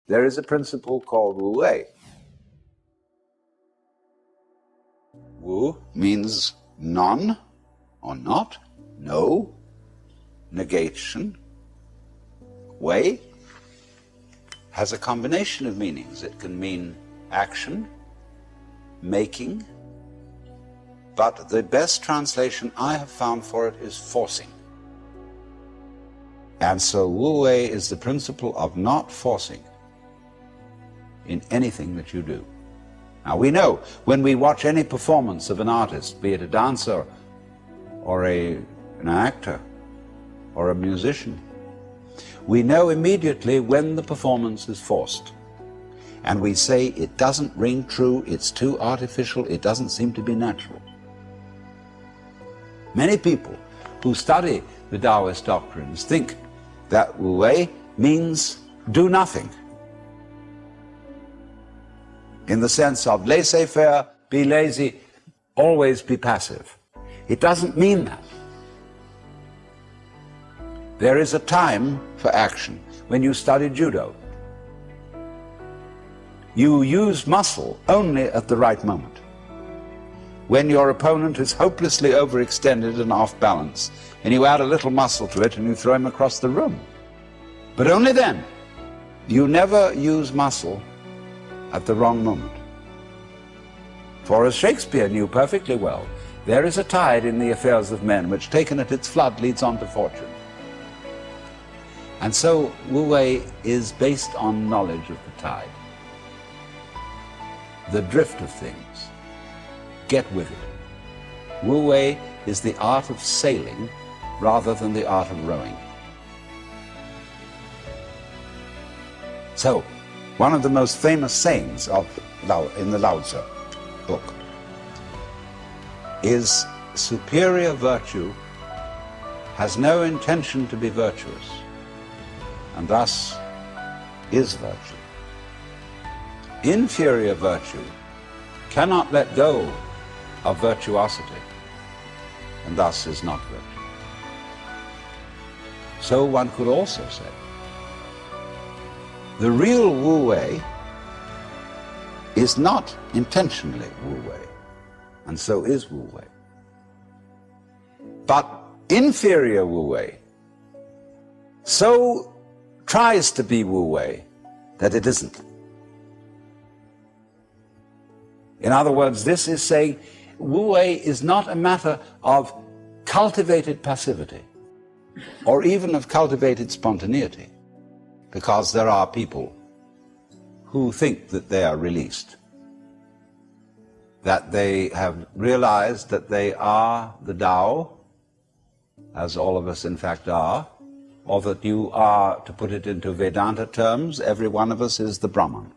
there is a principle called Wu Wei. Wu means none or not, no, negation. Wei has a combination of meanings. It can mean action, making, but the best translation I have found for it is forcing. And so Wu Wei is the principle of not forcing in anything that you do. Now we know when we watch any performance of an artist, be it a dancer or an actor or a musician, we know immediately when the performance is forced. And we say it doesn't ring true, it's too artificial, it doesn't seem to be natural. Many people who study the Taoist doctrines think that Wu Wei means do nothing, in the sense of laissez-faire, be lazy, always be passive. It doesn't mean that. There is a time for action. When you study judo, you use muscle only at the right moment. When your opponent is hopelessly overextended and off balance, and you add a little muscle to it and you throw him across the room. But only then. You never use muscle at the wrong moment. For as Shakespeare knew perfectly well, there is a tide in the affairs of men which, taken at its flood, leads on to fortune. And so Wu Wei is based on knowledge of the tide, the drift of things. Get with it. Wu Wei is the art of sailing rather than the art of rowing. So, one of the most famous sayings in the Lao Tzu book is, superior virtue has no intention to be virtuous, and thus is virtue. Inferior virtue cannot let go of virtuosity, and thus is not virtue. So one could also say, the real Wu Wei is not intentionally Wu Wei, and so is Wu Wei. But inferior Wu Wei so tries to be Wu Wei that it isn't. In other words, this is saying Wu Wei is not a matter of cultivated passivity or even of cultivated spontaneity, because there are people who think that they are released, that they have realized that they are the Tao, as all of us in fact are, or that you are, to put it into Vedanta terms, every one of us is the Brahman,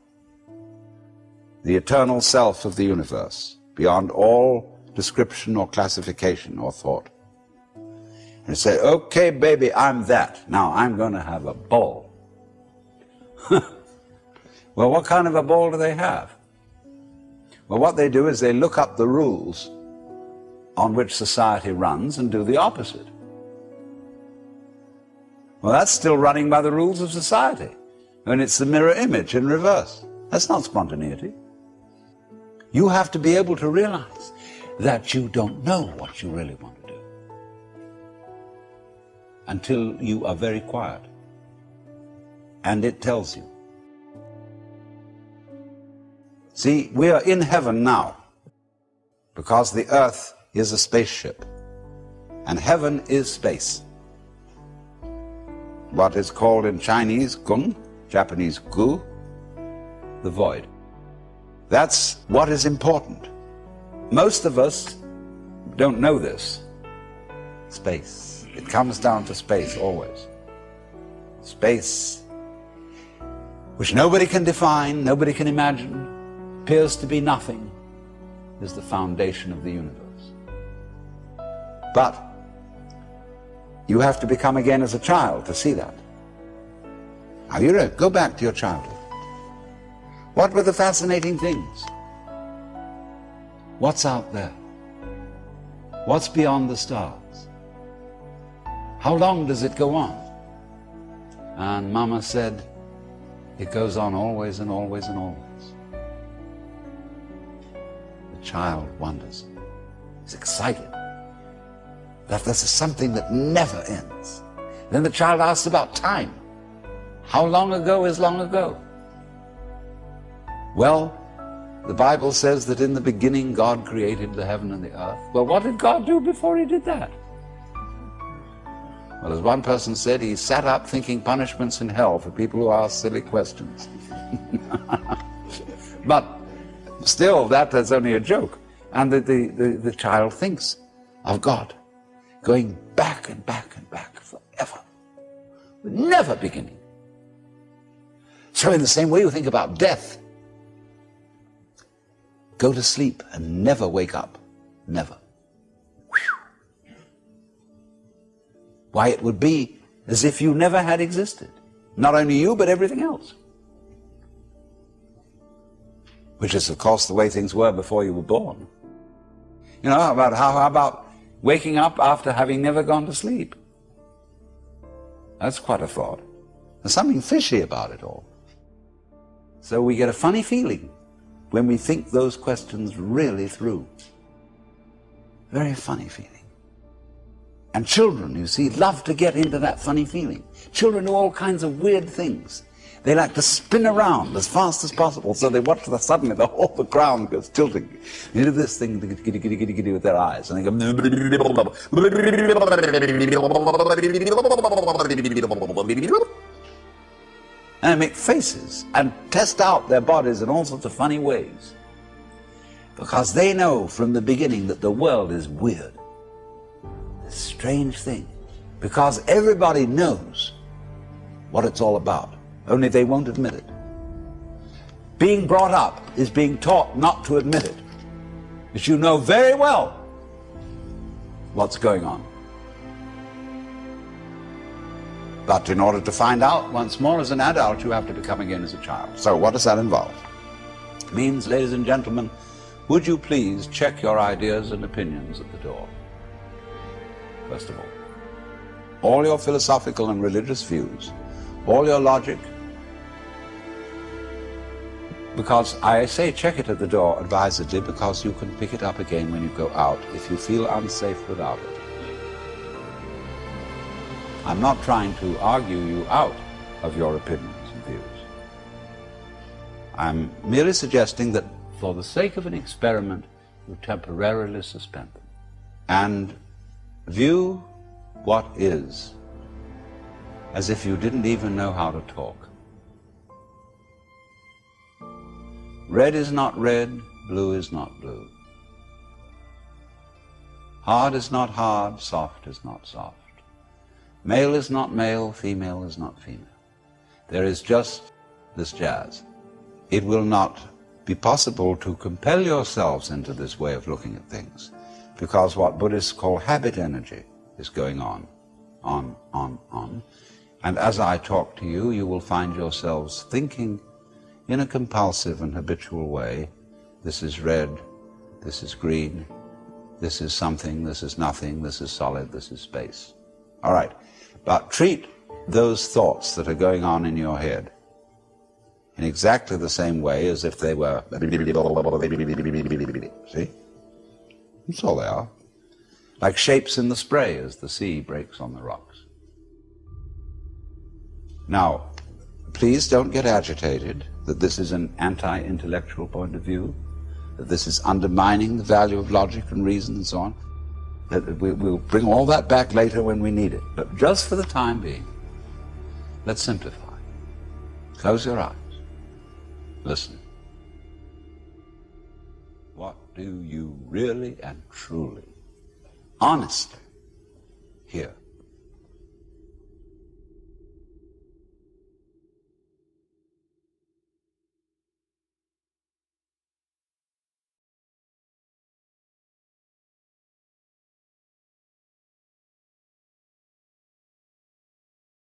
the eternal self of the universe, beyond all description or classification or thought. And say, okay, baby, I'm that. Now I'm going to have a ball. Well, what kind of a ball do they have? Well, what they do is they look up the rules on which society runs and do the opposite. Well, that's still running by the rules of society. And it's the mirror image in reverse. That's not spontaneity. You have to be able to realize that you don't know what you really want to do until you are very quiet. And it tells you. See, we are in heaven now because the earth is a spaceship and heaven is space. What is called in Chinese Gung, Japanese Gu, the void. That's what is important. Most of us don't know this. Space. It comes down to space always. Space, which nobody can define, nobody can imagine, appears to be nothing, is the foundation of the universe. But you have to become again as a child to see that. Now you go back to your childhood. What were the fascinating things? What's out there? What's beyond the stars? How long does it go on? And Mama said, It goes on always and always and always. The child wonders. He's excited. That this is something that never ends. Then the child asks about time. How long ago is long ago? Well, the Bible says that in the beginning God created the heaven and the earth. Well, what did God do before he did that? Well, as one person said, he sat up thinking punishments in hell for people who ask silly questions. But still, that is only a joke. And the child thinks of God going back and back and back forever, with never beginning. So in the same way you think about death. Go to sleep and never wake up. Never. Why, it would be as if you never had existed. Not only you, but everything else. Which is, of course, the way things were before you were born. You know, how about waking up after having never gone to sleep? That's quite a thought. There's something fishy about it all. So we get a funny feeling when we think those questions really through. Very funny feeling. And children, you see, love to get into that funny feeling. Children do all kinds of weird things. They like to spin around as fast as possible, so they watch suddenly the whole ground goes tilting. They do this thing with their eyes, and they go, and they make faces and test out their bodies in all sorts of funny ways. Because they know from the beginning that the world is weird. Strange thing, because everybody knows what it's all about, only they won't admit it. Being brought up is being taught not to admit it, but you know very well what's going on. But in order to find out once more as an adult, you have to become again as a child. So what does that involve? It means, ladies and gentlemen, would you please check your ideas and opinions at the door? First of all your philosophical and religious views, all your logic, because I say check it at the door advisedly, because you can pick it up again when you go out if you feel unsafe without it. I'm not trying to argue you out of your opinions and views. I'm merely suggesting that for the sake of an experiment, you temporarily suspend them and view what is as if you didn't even know how to talk. Red is not red, blue is not blue. Hard is not hard, soft is not soft. Male is not male, female is not female. There is just this jazz. It will not be possible to compel yourselves into this way of looking at things, because what Buddhists call habit energy is going on. And as I talk to you, you will find yourselves thinking in a compulsive and habitual way, this is red, this is green, this is something, this is nothing, this is solid, this is space. All right, but treat those thoughts that are going on in your head in exactly the same way as if they were, see? That's all they are. Like shapes in the spray as the sea breaks on the rocks. Now, please don't get agitated that this is an anti-intellectual point of view, that this is undermining the value of logic and reason and so on. That we'll bring all that back later when we need it. But just for the time being, let's simplify. Close your eyes. Listen. What do you really and truly, honestly, hear?